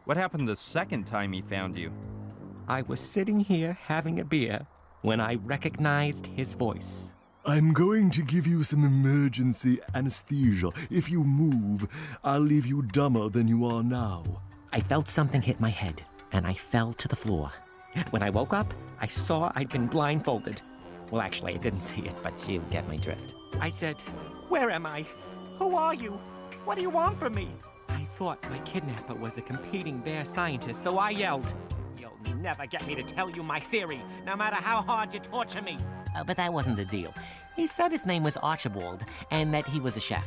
What happened the second time he found you? I was sitting here having a beer when I recognized his voice. I'm going to give you some emergency anesthesia. If you move, I'll leave you dumber than you are now. I felt something hit my head, and I fell to the floor. When I woke up, I saw I'd been blindfolded. Well, actually, I didn't see it, but you get my drift. I said, "Where am I? Who are you? What do you want from me?" I thought my kidnapper was a competing bear scientist, so I yelled, "You'll never get me to tell you my theory, no matter how hard you torture me." But that wasn't the deal. He said his name was Archibald, and that he was a chef.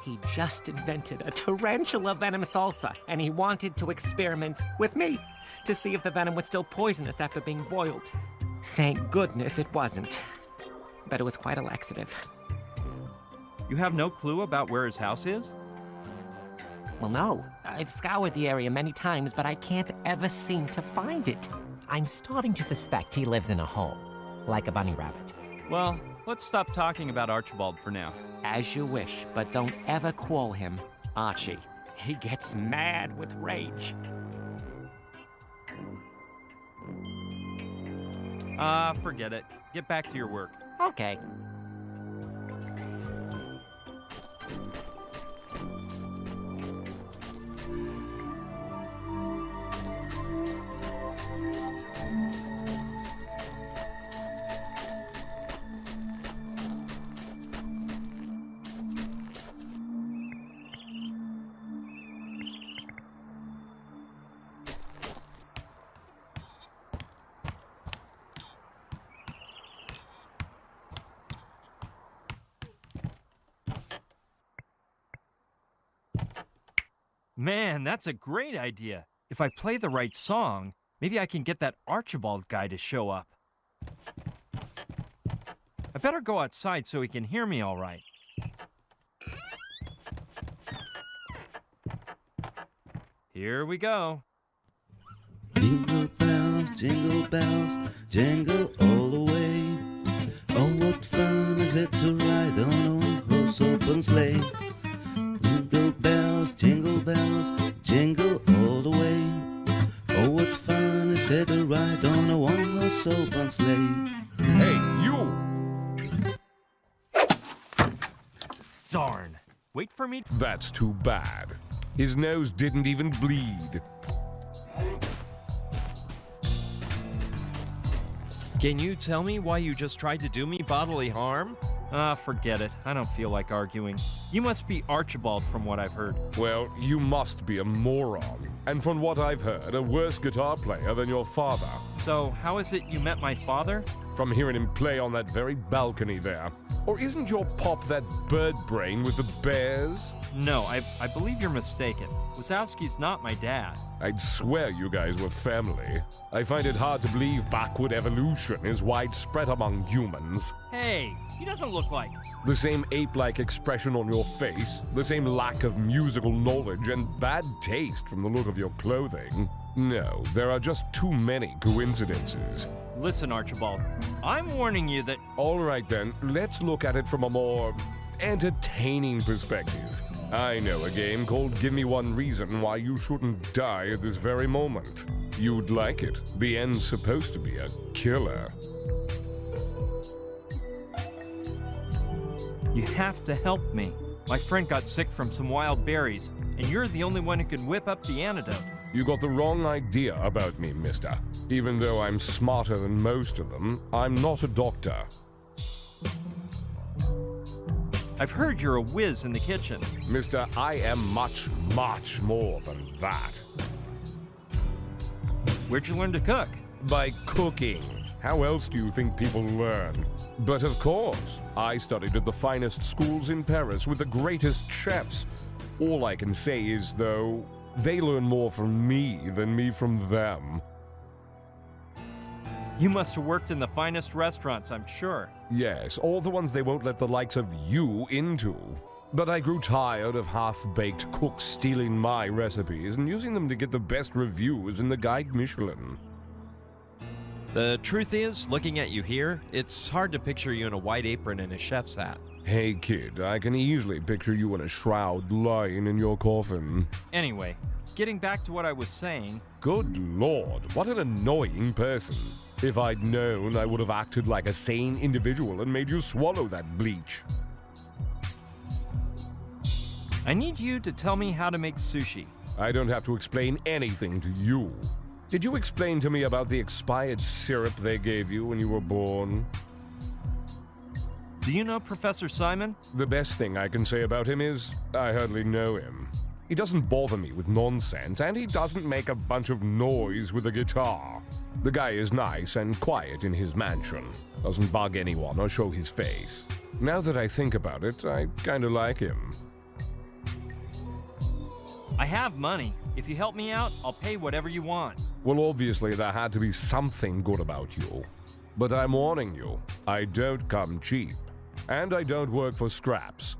He just invented a tarantula venom salsa, and he wanted to experiment with me to see if the venom was still poisonous after being boiled. Thank goodness it wasn't. But it was quite a laxative. You have no clue about where his house is? Well, no. I've scoured the area many times, but I can't ever seem to find it. I'm starting to suspect he lives in a hole, like a bunny rabbit. Well, let's stop talking about Archibald for now. As you wish, but don't ever call him Archie. He gets mad with rage. Forget it. Get back to your work. Okay. Man, that's a great idea. If I play the right song, maybe I can get that Archibald guy to show up. I better go outside so he can hear me all right. Here we go. Jingle bells, jingle all the way. Oh, what fun is it to ride on a one-horse open sleigh? Jingle bells, jingle all the way. Oh, what fun is it to ride on a one-horse open sleigh? Hey, you! Darn. Wait for me. That's too bad. His nose didn't even bleed. Can you tell me why you just tried to do me bodily harm? Forget it. I don't feel like arguing. You must be Archibald from what I've heard. Well, you must be a moron. And from what I've heard, a worse guitar player than your father. So, how is it you met my father? From hearing him play on that very balcony there. Or isn't your pop that bird brain with the bears? No, I believe you're mistaken. Wazowski's not my dad. I'd swear you guys were family. I find it hard to believe backward evolution is widespread among humans. Hey, he doesn't look like... The same ape-like expression on your face, the same lack of musical knowledge, and bad taste from the look of your clothing. No, there are just too many coincidences. Listen, Archibald, I'm warning you that... All right then, let's look at it from a more entertaining perspective. I know a game called Give Me One Reason Why You Shouldn't Die at This Very Moment. You'd like it. The end's supposed to be a killer. You have to help me. My friend got sick from some wild berries, and you're the only one who can whip up the antidote. You got the wrong idea about me, mister. Even though I'm smarter than most of them, I'm not a doctor. I've heard you're a whiz in the kitchen. Mister, I am much, much more than that. Where'd you learn to cook? By cooking. How else do you think people learn? But of course, I studied at the finest schools in Paris with the greatest chefs. All I can say is, though, they learn more from me than me from them. You must have worked in the finest restaurants, I'm sure. Yes, all the ones they won't let the likes of you into. But I grew tired of half-baked cooks stealing my recipes and using them to get the best reviews in the Guide Michelin. The truth is, looking at you here, it's hard to picture you in a white apron and a chef's hat. Hey kid, I can easily picture you in a shroud lying in your coffin. Anyway, getting back to what I was saying, Good lord, what an annoying person. If I'd known, I would have acted like a sane individual and made you swallow that bleach. I need you to tell me how to make sushi. I don't have to explain anything to you. Did you explain to me about the expired syrup they gave you when you were born? Do you know Professor Simon? The best thing I can say about him is I hardly know him. He doesn't bother me with nonsense, and he doesn't make a bunch of noise with a guitar. The guy is nice and quiet in his mansion. Doesn't bug anyone or show his face. Now that I think about it, I kinda like him. I have money. If you help me out, I'll pay whatever you want. Well, obviously there had to be something good about you. But I'm warning you, I don't come cheap. And I don't work for scraps.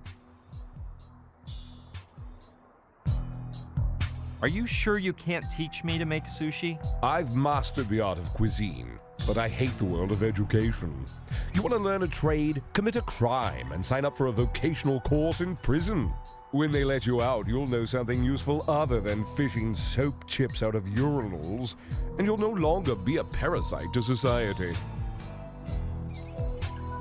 Are you sure you can't teach me to make sushi? I've mastered the art of cuisine, but I hate the world of education. You want to learn a trade? Commit a crime and sign up for a vocational course in prison. When they let you out, you'll know something useful other than fishing soap chips out of urinals, and you'll no longer be a parasite to society.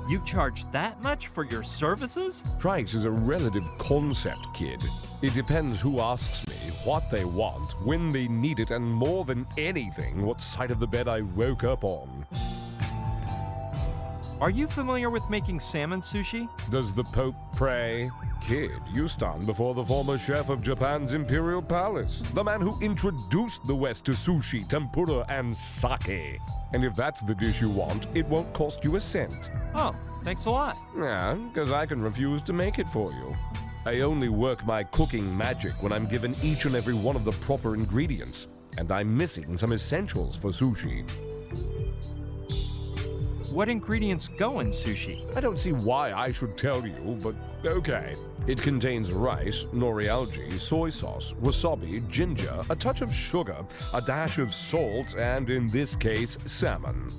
You charge that much for your services? Price is a relative concept, kid. It depends who asks me, what they want, when they need it, and more than anything, what side of the bed I woke up on. Are you familiar with making salmon sushi? Does the Pope pray? Kid, you stand before the former chef of Japan's Imperial Palace, the man who introduced the West to sushi, tempura, and sake. And if that's the dish you want, it won't cost you a cent. Oh, thanks a lot. Yeah, because I can refuse to make it for you. I only work my cooking magic when I'm given each and every one of the proper ingredients, and I'm missing some essentials for sushi. What ingredients go in sushi? I don't see why I should tell you, but okay. It contains rice, nori algae, soy sauce, wasabi, ginger, a touch of sugar, a dash of salt, and in this case, salmon.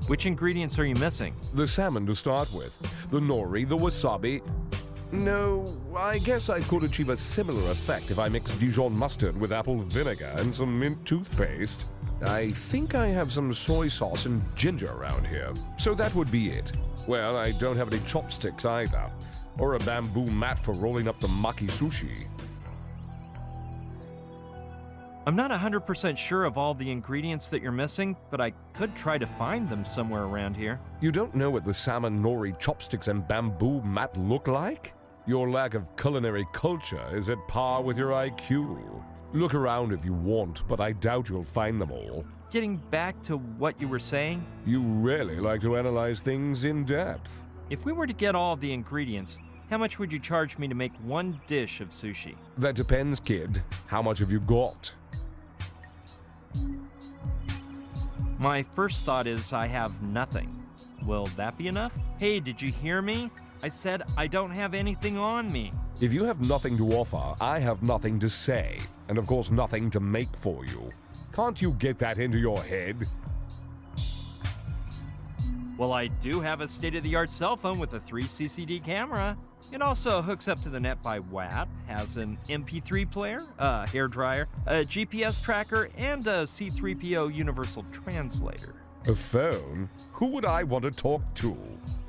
Which ingredients are you missing? The salmon to start with, the nori, the wasabi. No, I guess I could achieve a similar effect if I mixed Dijon mustard with apple vinegar and some mint toothpaste. I think I have some soy sauce and ginger around here, so that would be it. Well, I don't have any chopsticks either, or a bamboo mat for rolling up the maki sushi. I'm not 100% sure of all the ingredients that you're missing, but I could try to find them somewhere around here. You don't know what the salmon, nori, chopsticks, and bamboo mat look like? Your lack of culinary culture is at par with your IQ. Look around if you want, but I doubt you'll find them all. Getting back to what you were saying, You really like to analyze things in depth. if we were to get all the ingredients, how much would you charge me to make one dish of sushi? That depends, kid. How much have you got? My first thought is I have nothing. Will that be enough? Hey, did you hear me? I said I don't have anything on me. If you have nothing to offer, I have nothing to say, and of course nothing to make for you. Can't you get that into your head? Well, I do have a state-of-the-art cell phone with a 3 CCD camera. It also hooks up to the net by WAP, has an MP3 player, a hairdryer, a GPS tracker, and a C3PO universal translator. A phone? Who would I want to talk to?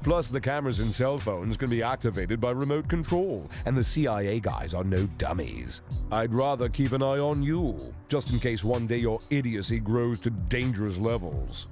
Plus, the cameras in cell phones can be activated by remote control, and the CIA guys are no dummies. I'd rather keep an eye on you, just in case one day your idiocy grows to dangerous levels.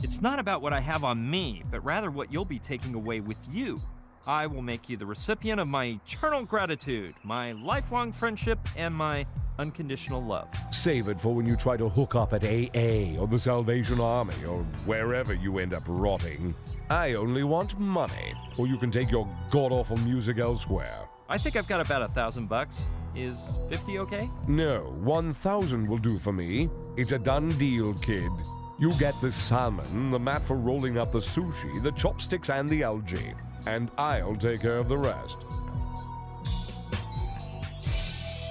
It's not about what I have on me, but rather what you'll be taking away with you. I will make you the recipient of my eternal gratitude, my lifelong friendship, and my unconditional love. Save it for when you try to hook up at AA or the Salvation Army or wherever you end up rotting. I only want money, or you can take your god-awful music elsewhere. I think I've got about $1,000. Is 50 okay? No, 1,000 will do for me. It's a done deal, kid. You get the salmon, the mat for rolling up the sushi, the chopsticks, and the algae. And I'll take care of the rest.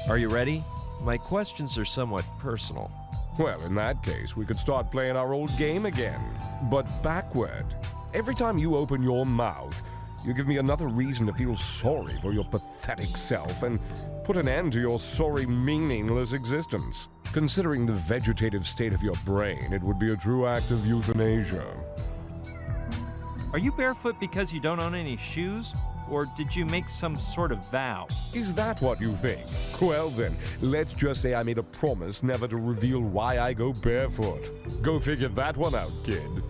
Are you ready? My questions are somewhat personal. Well, in that case, we could start playing our old game again, but backward. Every time you open your mouth, you give me another reason to feel sorry for your pathetic pathetic self and put an end to your sorry, meaningless existence. Considering the vegetative state of your brain, it would be a true act of euthanasia. Are you barefoot because you don't own any shoes? Or did you make some sort of vow? Is that what you think? Well then, let's just say I made a promise never to reveal why I go barefoot. Go figure that one out, kid.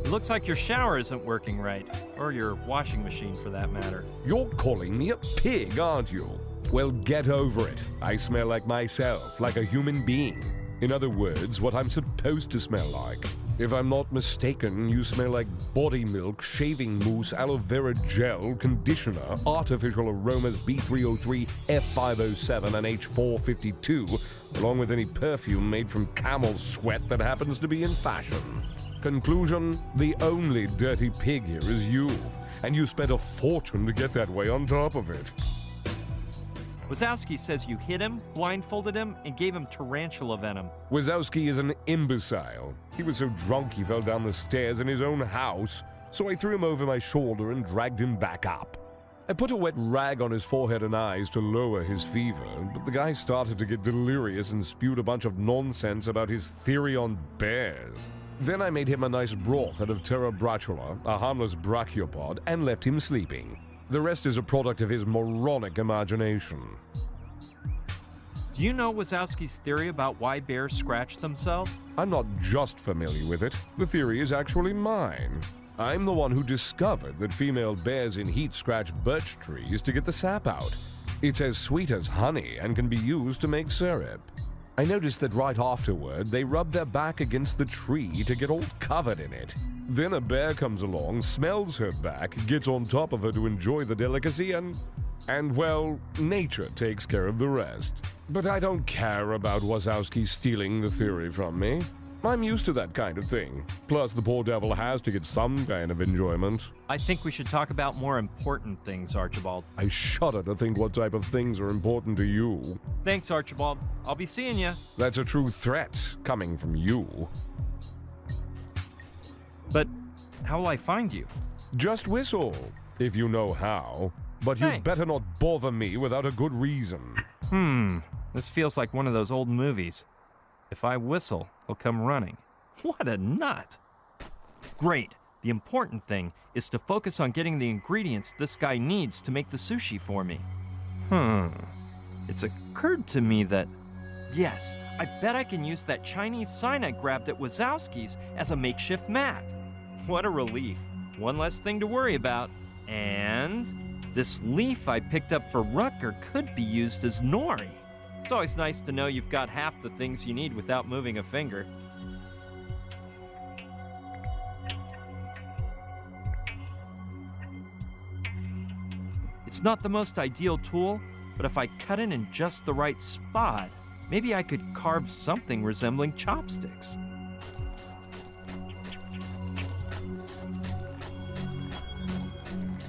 It looks like your shower isn't working right. Or your washing machine, for that matter. You're calling me a pig, aren't you? Well, get over it. I smell like myself, like a human being. In other words, what I'm supposed to smell like. If I'm not mistaken, you smell like body milk, shaving mousse, aloe vera gel, conditioner, artificial aromas B303, F507, and H452, along with any perfume made from camel sweat that happens to be in fashion. Conclusion, the only dirty pig here is you, and you spent a fortune to get that way on top of it. Wazowski says you hit him, blindfolded him, and gave him tarantula venom. Wazowski is an imbecile. He was so drunk he fell down the stairs in his own house, so I threw him over my shoulder and dragged him back up. I put a wet rag on his forehead and eyes to lower his fever, but the guy started to get delirious and spewed a bunch of nonsense about his theory on bears. Then I made him a nice broth out of Terra Brachula, a harmless brachiopod, and left him sleeping. The rest is a product of his moronic imagination. Do you know Wazowski's theory about why bears scratch themselves? I'm not just familiar with it. The theory is actually mine. I'm the one who discovered that female bears in heat scratch birch trees to get the sap out. It's as sweet as honey and can be used to make syrup. I noticed that right afterward, they rub their back against the tree to get all covered in it. Then a bear comes along, smells her back, gets on top of her to enjoy the delicacy, and well, nature takes care of the rest. But I don't care about Wazowski stealing the theory from me. I'm used to that kind of thing. Plus, the poor devil has to get some kind of enjoyment. I think we should talk about more important things, Archibald. I shudder to think what type of things are important to you. Thanks, Archibald. I'll be seeing you. That's a true threat coming from you. But how will I find you? Just whistle, if you know how. But you Thanks. better not bother me without a good reason. This feels like one of those old movies. If I whistle, he'll come running. What a nut! Great. The important thing is to focus on getting the ingredients this guy needs to make the sushi for me. It's occurred to me that, yes, I bet I can use that Chinese sign I grabbed at Wazowski's as a makeshift mat. What a relief. One less thing to worry about. And this leaf I picked up for Rutger could be used as nori. It's always nice to know you've got half the things you need without moving a finger. It's not the most ideal tool, but if I cut it in just the right spot, maybe I could carve something resembling chopsticks.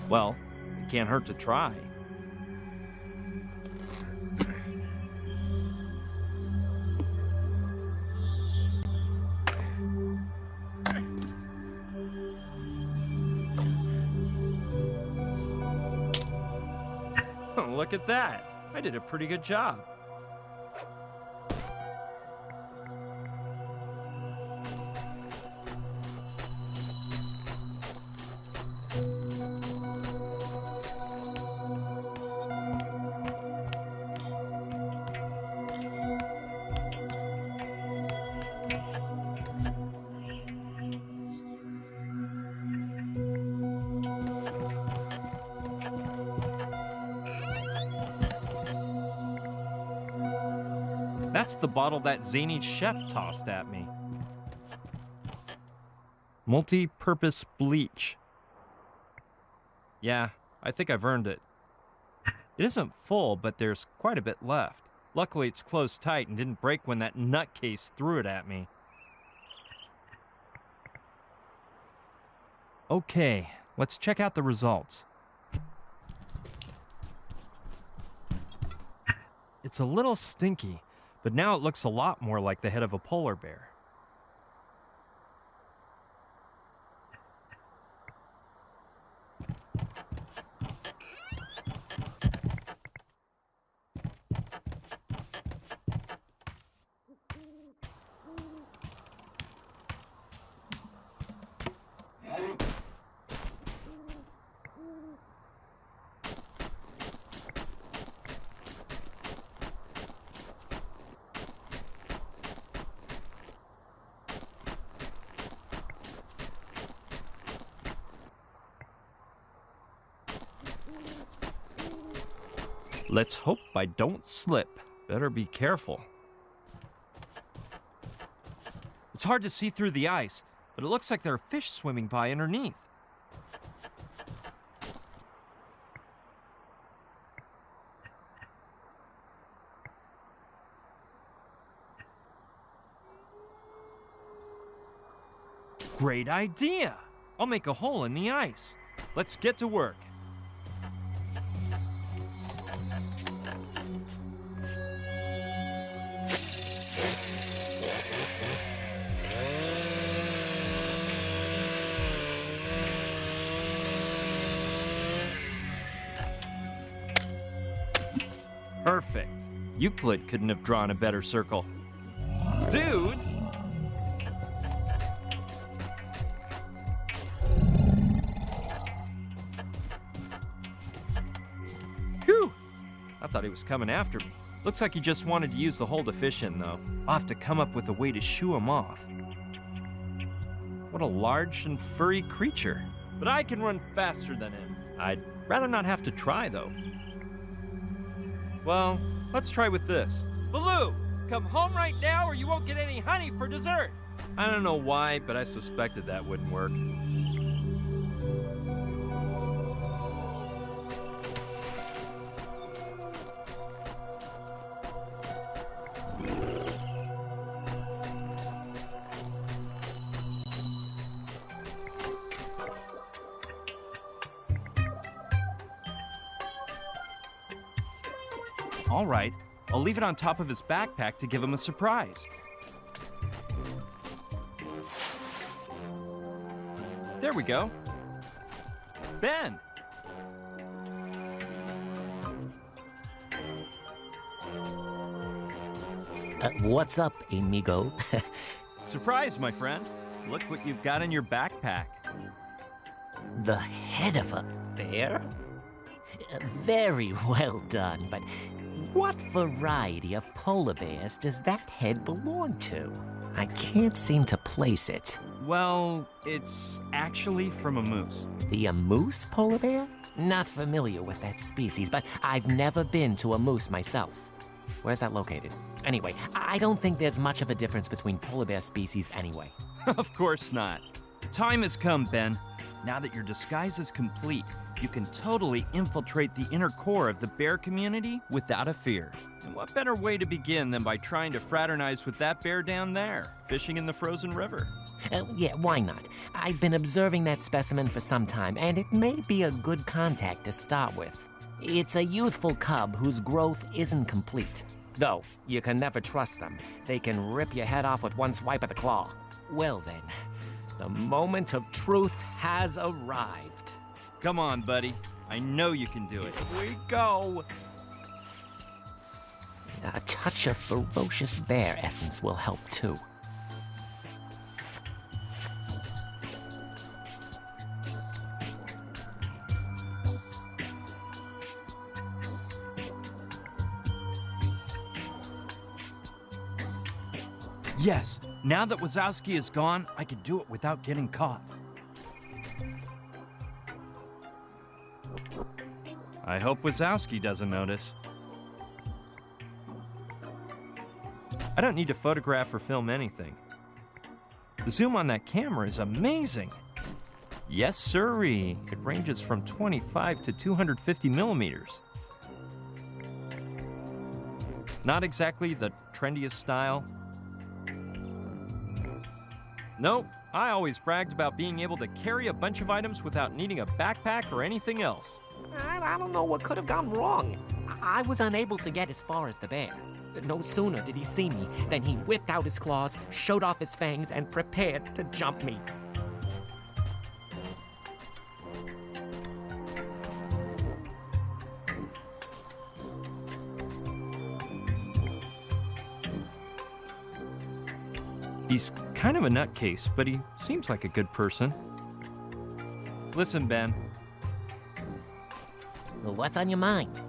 Well, it can't hurt to try. Look at that. I did a pretty good job. That's the bottle that zany chef tossed at me. Multi-purpose bleach. Yeah, I think I've earned it. It isn't full, but there's quite a bit left. Luckily, it's closed tight and didn't break when that nutcase threw it at me. Okay, let's check out the results. It's a little stinky, but now it looks a lot more like the head of a polar bear. Let's hope I don't slip. Better be careful. It's hard to see through the ice, but it looks like there are fish swimming by underneath. Great idea! I'll make a hole in the ice. Let's get to work. Perfect. Euclid couldn't have drawn a better circle. Dude! Phew! I thought he was coming after me. Looks like he just wanted to use the hole to fish in, though. I'll have to come up with a way to shoo him off. What a large and furry creature. But I can run faster than him. I'd rather not have to try, though. Well, let's try with this. Baloo, come home right now or you won't get any honey for dessert. I don't know why, but I suspected that wouldn't work. All right, I'll leave it on top of his backpack to give him a surprise. There we go. Ben! What's up, amigo? Surprise, my friend. Look what you've got in your backpack. The head of a bear? Very well done, but what variety of polar bears does that head belong to? I can't seem to place it. Well, it's actually from a moose. The moose polar bear? Not familiar with that species, but I've never been to a moose myself. Where's that located? Anyway, I don't think there's much of a difference between polar bear species anyway. Of course not. The time has come, Ben. Now that your disguise is complete, you can totally infiltrate the inner core of the bear community without a fear. And what better way to begin than by trying to fraternize with that bear down there, fishing in the frozen river? Yeah, why not? I've been observing that specimen for some time, and it may be a good contact to start with. It's a youthful cub whose growth isn't complete. Though, you can never trust them. They can rip your head off with one swipe of the claw. Well then, the moment of truth has arrived. Come on, buddy. I know you can do it. Here we go. A touch of ferocious bear essence will help too. Yes, now that Wazowski is gone, I can do it without getting caught. I hope Wazowski doesn't notice. I don't need to photograph or film anything. The zoom on that camera is amazing. Yes, sirree. It ranges from 25 to 250 millimeters. Not exactly the trendiest style. Nope, I always bragged about being able to carry a bunch of items without needing a backpack or anything else. I don't know what could have gone wrong. I was unable to get as far as the bear. No sooner did he see me than he whipped out his claws, showed off his fangs, and prepared to jump me. He's kind of a nutcase, but he seems like a good person. Listen, Ben. What's on your mind?